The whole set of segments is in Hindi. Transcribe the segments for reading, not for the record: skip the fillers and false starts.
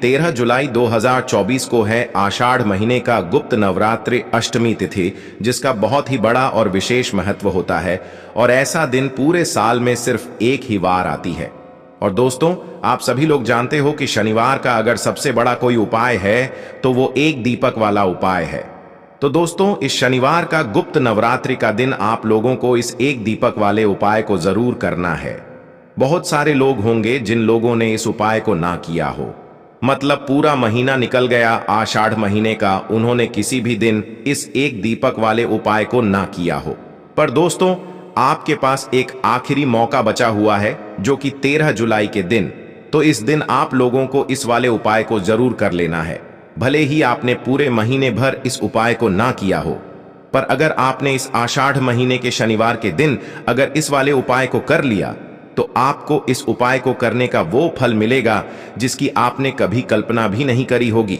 13 जुलाई 2024 को है आषाढ़ महीने का गुप्त नवरात्रि अष्टमी तिथि, जिसका बहुत ही बड़ा और विशेष महत्व होता है। और ऐसा दिन पूरे साल में सिर्फ एक ही बार आती है। और दोस्तों, आप सभी लोग जानते हो कि शनिवार का अगर सबसे बड़ा कोई उपाय है तो वो एक दीपक वाला उपाय है। तो दोस्तों, इस शनिवार का गुप्त नवरात्रि का दिन आप लोगों को इस एक दीपक वाले उपाय को जरूर करना है। बहुत सारे लोग होंगे जिन लोगों ने इस उपाय को ना किया हो, मतलब पूरा महीना निकल गया आषाढ़ महीने का, उन्होंने किसी भी दिन इस एक दीपक वाले उपाय को ना किया हो। पर दोस्तों, आपके पास एक आखिरी मौका बचा हुआ है, जो कि 13 जुलाई के दिन। तो इस दिन आप लोगों को इस वाले उपाय को जरूर कर लेना है। भले ही आपने पूरे महीने भर इस उपाय को ना किया हो, पर अगर आपने इस आषाढ़ महीने के शनिवार के दिन अगर इस वाले उपाय को कर लिया, तो आपको इस उपाय को करने का वो फल मिलेगा जिसकी आपने कभी कल्पना भी नहीं करी होगी।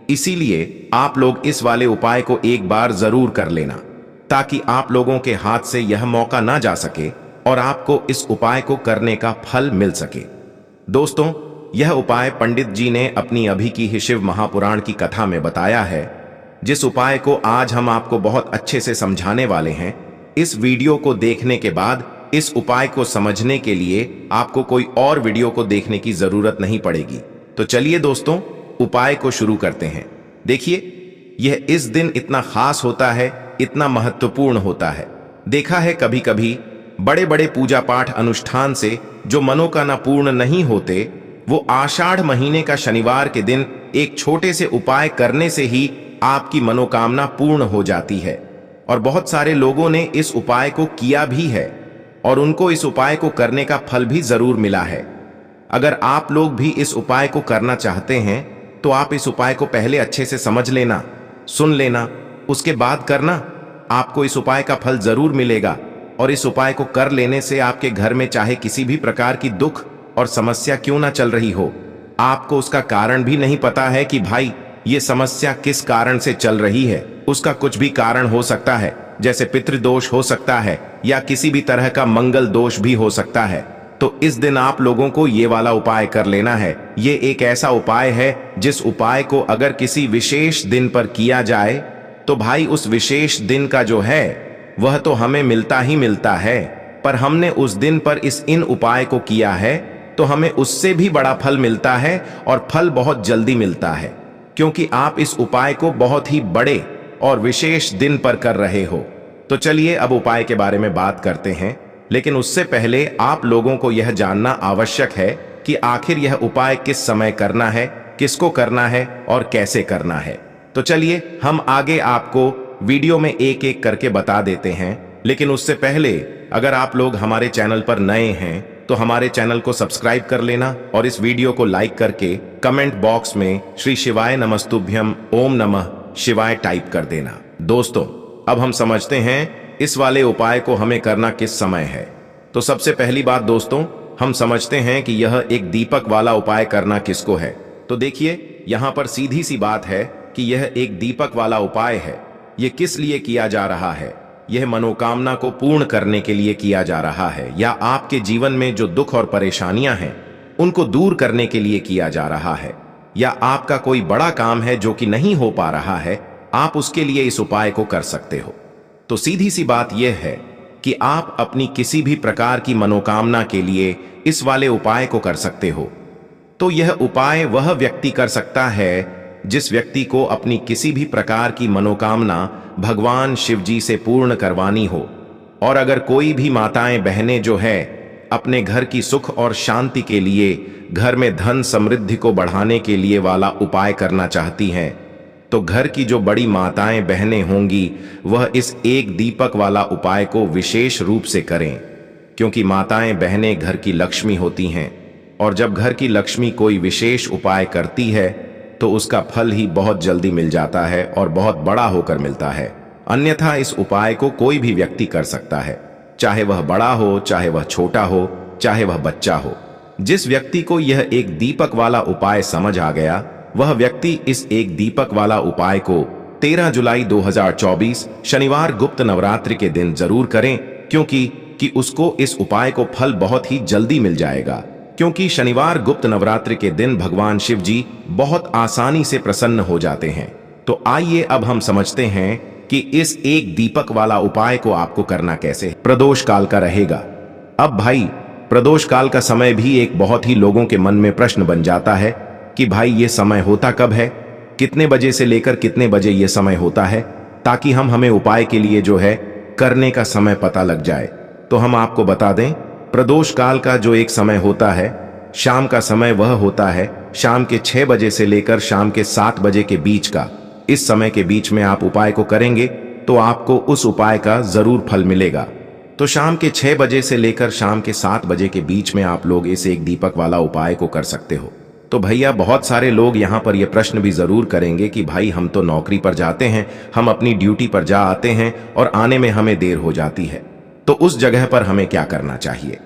इसीलिए आप लोग इस वाले उपाय को एक बार जरूर कर लेना, ताकि आप लोगों के हाथ से यह मौका ना जा सके और आपको इस उपाय को करने का फल मिल सके। दोस्तों, यह उपाय पंडित जी ने अपनी अभी की ही शिव महापुराण की कथा में बताया है, जिस उपाय को आज हम आपको बहुत अच्छे से समझाने वाले हैं। इस वीडियो को देखने के बाद इस उपाय को समझने के लिए आपको कोई और वीडियो को देखने की जरूरत नहीं पड़ेगी। तो चलिए दोस्तों, उपाय को शुरू करते हैं। देखिए, यह इस दिन इतना खास होता है, इतना महत्वपूर्ण होता है। देखा है कभी कभी बड़े बड़े पूजा पाठ अनुष्ठान से जो मनोकामना पूर्ण नहीं होते, वो आषाढ़ महीने का शनिवार के दिन एक छोटे से उपाय करने से ही आपकी मनोकामना पूर्ण हो जाती है। और बहुत सारे लोगों ने इस उपाय को किया भी है और उनको इस उपाय को करने का फल भी जरूर मिला है। अगर आप लोग भी इस उपाय को करना चाहते हैं तो आप इस उपाय को पहले अच्छे से समझ लेना, सुन लेना, उसके बाद करना। आपको इस उपाय का फल जरूर मिलेगा। और इस उपाय को कर लेने से आपके घर में चाहे किसी भी प्रकार की दुख और समस्या क्यों ना चल रही हो, आपको उसका कारण भी नहीं पता है कि भाई ये समस्या किस कारण से चल रही है। उसका कुछ भी कारण हो सकता है, जैसे पितृदोष हो सकता है या किसी भी तरह का मंगल दोष भी हो सकता है। तो इस दिन आप लोगों को ये वाला उपाय कर लेना है। ये एक ऐसा उपाय है जिस उपाय को अगर किसी विशेष दिन पर किया जाए तो भाई उस विशेष दिन का जो है वह तो हमें मिलता ही मिलता है, पर हमने उस दिन पर इन उपाय को किया है तो हमें उससे भी बड़ा फल मिलता है, और फल बहुत जल्दी मिलता है, क्योंकि आप इस उपाय को बहुत ही बड़े और विशेष दिन पर कर रहे हो। तो चलिए अब उपाय के बारे में बात करते हैं, लेकिन उससे पहले आप लोगों को यह जानना आवश्यक है कि आखिर यह उपाय किस समय करना है, किसको करना है और कैसे करना है। तो चलिए हम आगे आपको वीडियो में एक एक करके बता देते हैं। लेकिन उससे पहले अगर आप लोग हमारे चैनल पर नए हैं तो हमारे चैनल को सब्सक्राइब कर लेना और इस वीडियो को लाइक करके कमेंट बॉक्स में श्री शिवाय नमस्तुभ्यम ओम नमः शिवाय टाइप कर देना। दोस्तों, अब हम समझते हैं इस वाले उपाय को हमें करना किस समय है। तो सबसे पहली बात दोस्तों, हम समझते हैं कि यह एक दीपक वाला उपाय करना किसको है। तो देखिए, यहाँ पर सीधी सी बात है कि यह एक दीपक वाला उपाय है। यह किस लिए किया जा रहा है? यह मनोकामना को पूर्ण करने के लिए किया जा रहा है, या आपके जीवन में जो दुख और परेशानियां हैं उनको दूर करने के लिए किया जा रहा है, या आपका कोई बड़ा काम है जो कि नहीं हो पा रहा है, आप उसके लिए इस उपाय को कर सकते हो। तो सीधी सी बात यह है कि आप अपनी किसी भी प्रकार की मनोकामना के लिए इस वाले उपाय को कर सकते हो। तो यह उपाय वह व्यक्ति कर सकता है जिस व्यक्ति को अपनी किसी भी प्रकार की मनोकामना भगवान शिव जी से पूर्ण करवानी हो। और अगर कोई भी माताएं बहनें जो है अपने घर की सुख और शांति के लिए, घर में धन समृद्धि को बढ़ाने के लिए वाला उपाय करना चाहती हैं, तो घर की जो बड़ी माताएं बहनें होंगी वह इस एक दीपक वाला उपाय को विशेष रूप से करें, क्योंकि माताएं बहनें घर की लक्ष्मी होती हैं। और जब घर की लक्ष्मी कोई विशेष उपाय करती है तो उसका फल ही बहुत जल्दी मिल जाता है और बहुत बड़ा होकर मिलता है। अन्यथा इस उपाय को कोई भी व्यक्ति कर सकता है, चाहे वह बड़ा हो, चाहे वह छोटा हो, चाहे वह बच्चा हो। जिस व्यक्ति को यह एक दीपक वाला उपाय समझ आ गया, वह व्यक्ति इस एक दीपक वाला उपाय को 13 जुलाई 2024 शनिवार गुप्त नवरात्रि के दिन जरूर करें, क्योंकि उसको इस उपाय को फल बहुत ही जल्दी मिल जाएगा। क्योंकि शनिवार गुप्त नवरात्रि के दिन भगवान शिव जी बहुत आसानी से प्रसन्न हो जाते हैं। तो आइए अब हम समझते हैं कि इस एक दीपक वाला उपाय को आपको करना कैसे है। प्रदोष काल का रहेगा। अब भाई, प्रदोष काल का समय भी एक बहुत ही लोगों के मन में प्रश्न बन जाता है कि भाई ये समय होता कब है, कितने बजे से लेकर कितने बजे ये समय होता है, ताकि हमें उपाय के लिए जो है करने का समय पता लग जाए। तो हम आपको बता दें, प्रदोष काल का जो एक समय होता है, शाम का समय, वह होता है शाम के 6 बजे से लेकर शाम के 7 बजे के बीच का। इस समय के बीच में आप उपाय को करेंगे तो आपको उस उपाय का जरूर फल मिलेगा। तो शाम के 6 बजे से लेकर शाम के 7 बजे के बीच में आप लोग इस एक दीपक वाला उपाय को कर सकते हो। तो भैया, बहुत सारे लोग यहाँ पर यह प्रश्न भी जरूर करेंगे कि भाई हम तो नौकरी पर जाते हैं, हम अपनी ड्यूटी पर जा आते हैं और आने में हमें देर हो जाती है, तो उस जगह पर हमें क्या करना चाहिए।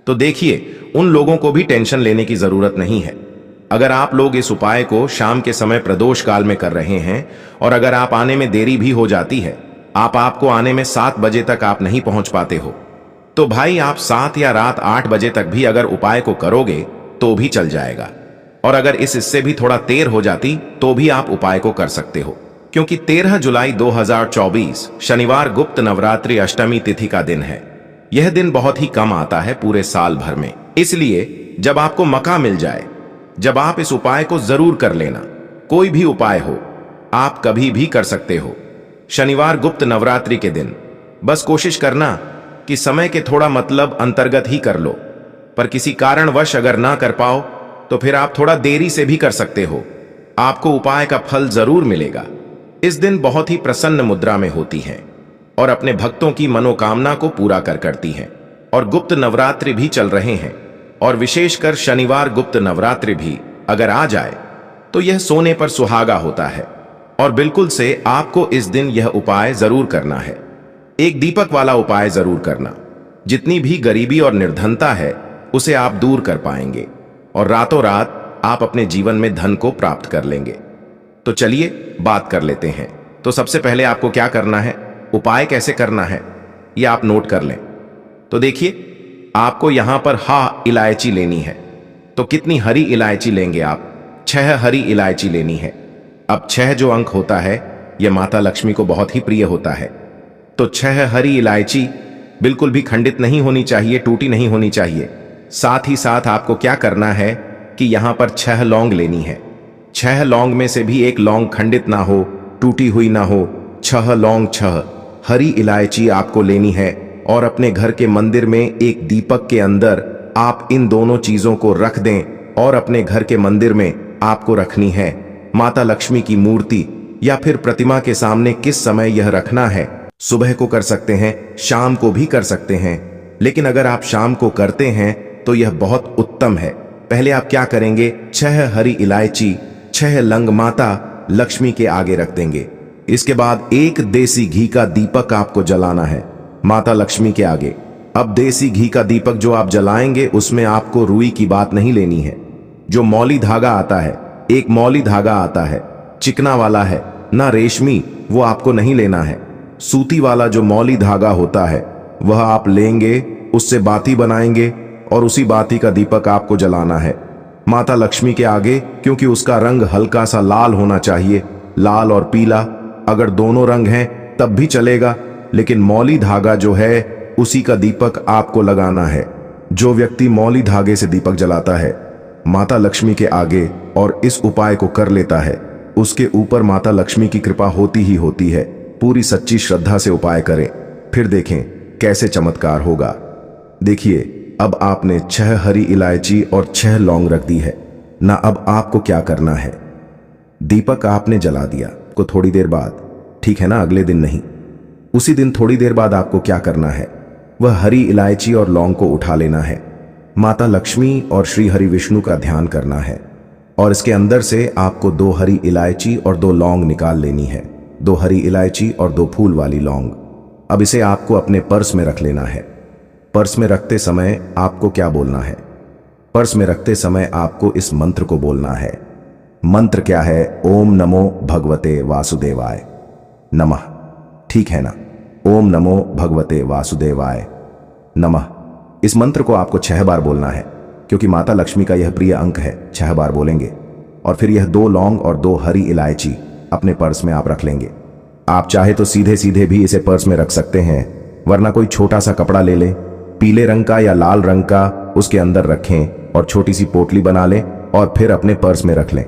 तो देखिए, उन लोगों को भी टेंशन लेने की जरूरत नहीं है। अगर आप लोग इस उपाय को शाम के समय प्रदोष काल में कर रहे हैं और अगर आप आने में देरी भी हो जाती है, आपको आने में 7 बजे तक आप नहीं पहुंच पाते हो, तो भाई आप 7 या रात 8 बजे तक भी अगर उपाय को करोगे तो भी चल जाएगा। और अगर इससे भी थोड़ा देर हो जाती तो भी आप उपाय को कर सकते हो, क्योंकि 13 जुलाई 2024 शनिवार गुप्त नवरात्रि अष्टमी तिथि का दिन है। यह दिन बहुत ही कम आता है पूरे साल भर में, इसलिए जब आपको मौका मिल जाए, जब आप इस उपाय को जरूर कर लेना। कोई भी उपाय हो, आप कभी भी कर सकते हो शनिवार गुप्त नवरात्रि के दिन। बस कोशिश करना कि समय के थोड़ा मतलब अंतर्गत ही कर लो, पर किसी कारणवश अगर ना कर पाओ तो फिर आप थोड़ा देरी से भी कर सकते हो, आपको उपाय का फल जरूर मिलेगा। इस दिन बहुत ही प्रसन्न मुद्रा में होती हैं और अपने भक्तों की मनोकामना को पूरा करती हैं। और गुप्त नवरात्रि भी चल रहे हैं, और विशेषकर शनिवार गुप्त नवरात्रि भी अगर आ जाए तो यह सोने पर सुहागा होता है। और बिल्कुल से आपको इस दिन यह उपाय जरूर करना है, एक दीपक वाला उपाय जरूर करना। जितनी भी गरीबी और निर्धनता है उसे आप दूर कर पाएंगे और रातों रात आप अपने जीवन में धन को प्राप्त कर लेंगे। तो चलिए बात कर लेते हैं। तो सबसे पहले आपको क्या करना है, उपाय कैसे करना है, यह आप नोट कर लें। तो देखिए, आपको यहां पर इलायची लेनी है। तो कितनी हरी इलायची लेंगे आप? 6 हरी इलायची लेनी है। अब 6 जो अंक होता है यह माता लक्ष्मी को बहुत ही प्रिय होता है। तो 6 हरी इलायची बिल्कुल भी खंडित नहीं होनी चाहिए, टूटी नहीं होनी चाहिए। साथ ही साथ आपको क्या करना है कि यहां पर 6 लौंग लेनी है। 6 लौंग में से भी एक लौंग खंडित ना हो, टूटी हुई ना हो। 6 लौंग, 6 हरी इलायची आपको लेनी है और अपने घर के मंदिर में एक दीपक के अंदर आप इन दोनों चीजों को रख दें और अपने घर के मंदिर में आपको रखनी है। माता लक्ष्मी की मूर्ति या फिर प्रतिमा के सामने किस समय यह रखना है? सुबह को कर सकते हैं, शाम को भी कर सकते हैं, लेकिन अगर आप शाम को करते हैं तो यह बहुत उत्तम है। पहले आप क्या करेंगे, 6 हरी इलायची, 6 लंग माता लक्ष्मी के आगे रख देंगे। इसके बाद एक देसी घी का दीपक आपको जलाना है माता लक्ष्मी के आगे। अब देसी घी का दीपक जो आप जलाएंगे उसमें आपको रुई की बात नहीं लेनी है। जो मौली धागा आता है, एक मौली धागा आता है, चिकना वाला है ना रेशमी, वो आपको नहीं लेना है। सूती वाला जो मौली धागा होता है वह आप लेंगे, उससे बाती बनाएंगे और उसी बाती का दीपक आपको जलाना है माता लक्ष्मी के आगे, क्योंकि उसका रंग हल्का सा लाल होना चाहिए। लाल और पीला, अगर दोनों रंग हैं तब भी चलेगा, लेकिन मौली धागा जो है उसी का दीपक आपको लगाना है। जो व्यक्ति मौली धागे से दीपक जलाता है माता लक्ष्मी के आगे और इस उपाय को कर लेता है, उसके ऊपर माता लक्ष्मी की कृपा होती ही होती है। पूरी सच्ची श्रद्धा से उपाय करें, फिर देखें कैसे चमत्कार होगा। देखिए, अब आपने 6 हरी इलायची और 6 लौंग रख दी है ना। अब आपको क्या करना है, दीपक आपने जला दिया को थोड़ी देर बाद, ठीक है ना, अगले दिन नहीं, उसी दिन थोड़ी देर बाद आपको क्या करना है, वह हरी इलायची और लौंग को उठा लेना है। माता लक्ष्मी और श्री हरि विष्णु का ध्यान करना है और इसके अंदर से आपको 2 हरी इलायची और 2 लौंग निकाल लेनी है। 2 हरी इलायची और 2 फूल वाली लौंग। अब इसे आपको अपने पर्स में रख लेना है। पर्स में रखते समय आपको क्या बोलना है, पर्स में रखते समय आपको इस मंत्र को बोलना है। मंत्र क्या है? ओम नमो भगवते वासुदेवाय नमः। ठीक है ना? ओम नमो भगवते वासुदेवाय नमः। इस मंत्र को आपको 6 बार बोलना है। क्योंकि माता लक्ष्मी का यह प्रिय अंक है। 6 बार बोलेंगे और फिर यह 2 लौंग और 2 हरी इलायची अपने पर्स में आप रख लेंगे। आप चाहे तो सीधे सीधे भी इसे पर्स में रख सकते हैं, वरना कोई छोटा सा कपड़ा ले लें, पीले रंग का या लाल रंग का, उसके अंदर रखें और छोटी सी पोटली बना लें और फिर अपने पर्स में रख लें।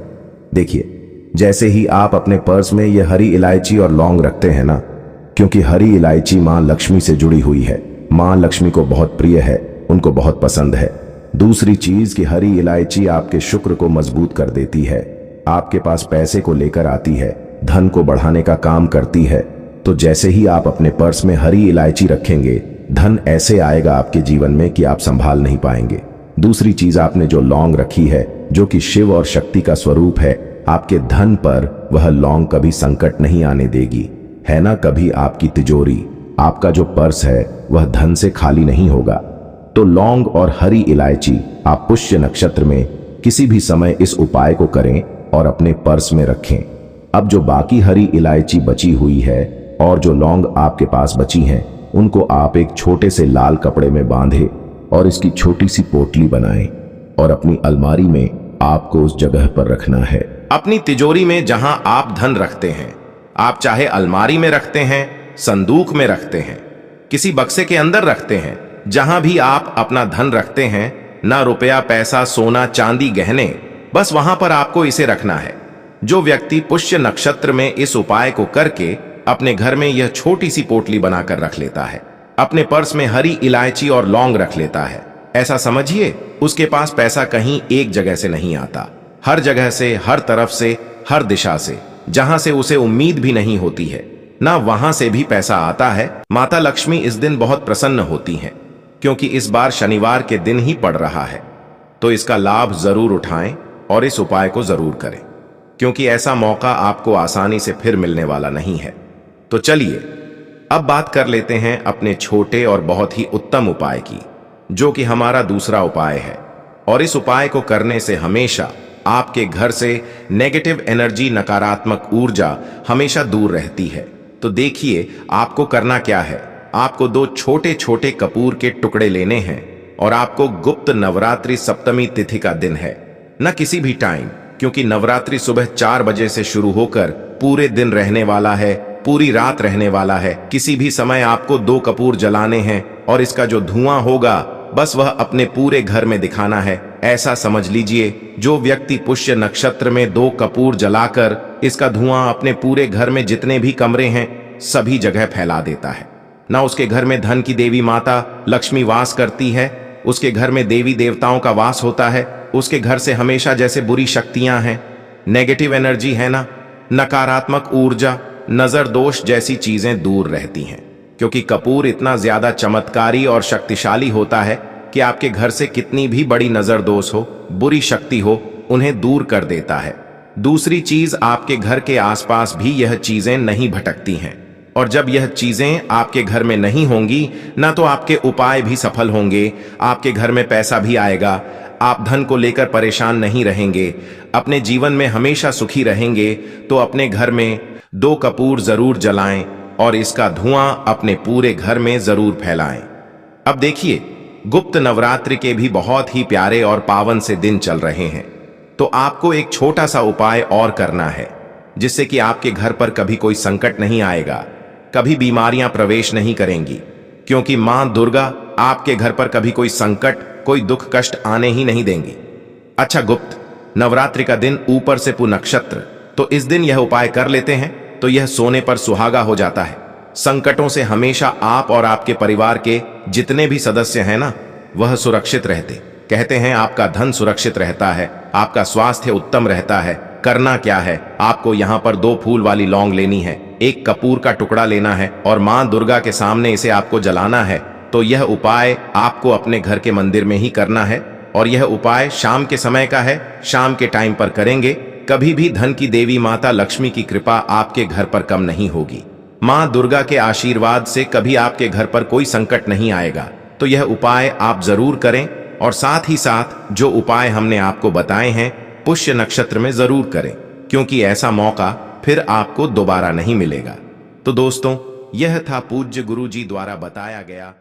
देखिए, जैसे ही आप अपने पर्स में यह हरी इलायची और लौंग रखते हैं ना, क्योंकि हरी इलायची मां लक्ष्मी से जुड़ी हुई है, मां लक्ष्मी को बहुत प्रिय है, उनको बहुत पसंद है। दूसरी चीज कि हरी इलायची आपके शुक्र को मजबूत कर देती है, आपके पास पैसे को लेकर आती है, धन को बढ़ाने का काम करती है। तो जैसे ही आप अपने पर्स में हरी इलायची रखेंगे, धन ऐसे आएगा आपके जीवन में कि आप संभाल नहीं पाएंगे। दूसरी चीज, आपने जो लौंग रखी है, जो कि शिव और शक्ति का स्वरूप है, आपके धन पर वह लौंग कभी संकट नहीं आने देगी, है ना। कभी आपकी तिजोरी, आपका जो पर्स है, वह धन से खाली नहीं होगा। तो लौंग और हरी इलायची आप पुष्य नक्षत्र में किसी भी समय इस उपाय को करें और अपने पर्स में रखें। अब जो बाकी हरी इलायची बची हुई है और जो लौंग आपके पास बची हैं, उनको आप एक छोटे से लाल कपड़े में बांधे और इसकी छोटी सी पोटली बनाएं और अपनी अलमारी में आपको उस जगह पर रखना है। अपनी तिजोरी में जहां आप धन रखते हैं, आप चाहे अलमारी में रखते हैं, संदूक में रखते हैं, किसी बक्से के अंदर रखते हैं, जहां भी आप अपना धन रखते हैं, ना रुपया, पैसा, सोना, चांदी, गहने, बस वहां पर आपको इसे रखना है। जो व्यक्ति पुष्य नक्षत्र में इस उपाय को करके अपने घर में यह छोटी सी पोटली बनाकर रख लेता है, अपने पर्स में हरी इलायची और लौंग रख लेता है, ऐसा समझिए उसके पास पैसा कहीं एक जगह से नहीं आता, हर जगह से, हर तरफ से, हर दिशा से, जहां से उसे उम्मीद भी नहीं होती है, ना वहां से भी पैसा आता है। माता लक्ष्मी इस दिन बहुत प्रसन्न होती हैं, क्योंकि इस बार शनिवार के दिन ही पड़ रहा है। तो इसका लाभ जरूर उठाएं और इस उपाय को जरूर करें, क्योंकि ऐसा मौका आपको आसानी से फिर मिलने वाला नहीं है। तो चलिए अब बात कर लेते हैं अपने छोटे और बहुत ही उत्तम उपाय की, जो कि हमारा दूसरा उपाय है। और इस उपाय को करने से हमेशा आपके घर से नेगेटिव एनर्जी, नकारात्मक ऊर्जा हमेशा दूर रहती है। तो देखिए आपको करना क्या है। आपको 2 छोटे छोटे कपूर के टुकड़े लेने हैं और आपको गुप्त नवरात्रि सप्तमी तिथि का दिन है, न किसी भी टाइम, क्योंकि नवरात्रि सुबह 4 बजे से शुरू होकर पूरे दिन रहने वाला है, पूरी रात रहने वाला है। किसी भी समय आपको 2 कपूर जलाने हैं और इसका जो धुआं होगा, बस वह अपने पूरे घर में दिखाना है। ऐसा समझ लीजिए, जो व्यक्ति पुष्य नक्षत्र में 2 कपूर जलाकर इसका धुआं अपने पूरे घर में जितने भी कमरे हैं सभी जगह फैला देता है, ना उसके घर में धन की देवी माता लक्ष्मी वास करती है, उसके घर में देवी देवताओं का वास होता है, उसके घर से हमेशा जैसे बुरी शक्तियां हैं, नेगेटिव एनर्जी है ना, नकारात्मक ऊर्जा, नजर दोष जैसी चीजें दूर रहती हैं। क्योंकि कपूर इतना ज्यादा चमत्कारी और शक्तिशाली होता है कि आपके घर से कितनी भी बड़ी नजर दोष हो, बुरी शक्ति हो, उन्हें दूर कर देता है। दूसरी चीज, आपके घर के आसपास भी यह चीजें नहीं भटकती हैं। और जब यह चीजें आपके घर में नहीं होंगी, ना तो आपके उपाय भी सफल होंगे, आपके घर में पैसा भी आएगा, आप धन को लेकर परेशान नहीं रहेंगे, अपने जीवन में हमेशा सुखी रहेंगे। तो अपने घर में 2 कपूर जरूर जलाएं और इसका धुआं अपने पूरे घर में जरूर फैलाएं। अब देखिए, गुप्त नवरात्रि के भी बहुत ही प्यारे और पावन से दिन चल रहे हैं। तो आपको एक छोटा सा उपाय और करना है, जिससे कि आपके घर पर कभी कोई संकट नहीं आएगा, कभी बीमारियां प्रवेश नहीं करेंगी, क्योंकि मां दुर्गा आपके घर पर कभी कोई संकट, कोई दुख कष्ट आने ही नहीं देंगी। अच्छा, गुप्त नवरात्रि का दिन, ऊपर से पू नक्षत्र, तो इस दिन यह उपाय कर लेते हैं तो यह सोने पर सुहागा हो जाता है। संकटों से हमेशा आप और आपके परिवार के जितने भी सदस्य हैं ना, वह सुरक्षित रहते। कहते हैं आपका धन सुरक्षित रहता है, आपका स्वास्थ्य उत्तम रहता है। करना क्या है, आपको यहाँ पर 2 फूल वाली लौंग लेनी है, 1 कपूर का टुकड़ा लेना है और मां दुर्गा के सामने इसे आपको जलाना है। तो यह उपाय आपको अपने घर के मंदिर में ही करना है और यह उपाय शाम के समय का है, शाम के टाइम पर करेंगे। कभी भी धन की देवी माता लक्ष्मी की कृपा आपके घर पर कम नहीं होगी। मां दुर्गा के आशीर्वाद से कभी आपके घर पर कोई संकट नहीं आएगा। तो यह उपाय आप जरूर करें और साथ ही साथ जो उपाय हमने आपको बताए हैं पुष्य नक्षत्र में जरूर करें, क्योंकि ऐसा मौका फिर आपको दोबारा नहीं मिलेगा। तो दोस्तों, यह था पूज्य गुरु जी द्वारा बताया गया